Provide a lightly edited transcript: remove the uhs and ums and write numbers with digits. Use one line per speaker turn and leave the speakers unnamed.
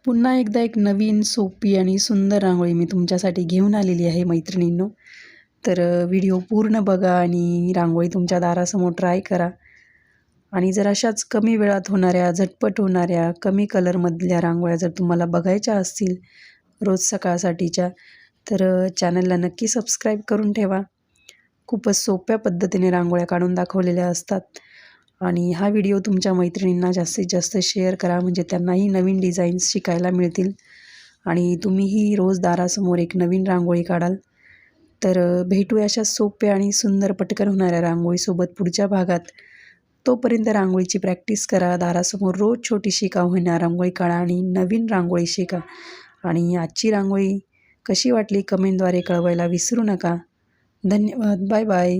पुन्हा एकदा एक नवीन सोपी आणि सुंदर रांगोळी मी तुमच्यासाठी घेऊन आलेली आहे मैत्रिणींनो. तर व्हिडिओ पूर्ण बघा आणि रांगोळी तुमच्या दारासमोर ट्राय करा. आणि जर अशाच कमी वेळात होणाऱ्या, झटपट होणाऱ्या, कमी कलरमधल्या रांगोळ्या जर तुम्हाला बघायच्या असतील रोज सकाळसाठीच्या, तर चॅनलला नक्की सबस्क्राईब करून ठेवा. खूपच सोप्या पद्धतीने रांगोळ्या काढून दाखवलेल्या असतात. आणि हा व्हिडिओ तुमच्या मैत्रिणींना जास्तीत जास्त शेअर करा, म्हणजे त्यांनाही नवीन डिझाईन्स शिकायला मिळतील आणि तुम्हीही रोज दारासमोर एक नवीन रांगोळी काढाल. तर भेटूया अशा सोप्या आणि सुंदर पटकन होणाऱ्या रांगोळीसोबत पुढच्या भागात. तोपर्यंत रांगोळीची प्रॅक्टिस करा. दारासमोर रोज छोटीशी का होईना रांगोळी काढा आणि नवीन रांगोळी शिका. आणि आजची रांगोळी कशी वाटली कमेंटद्वारे कळवायला विसरू नका. धन्यवाद. Bye bye.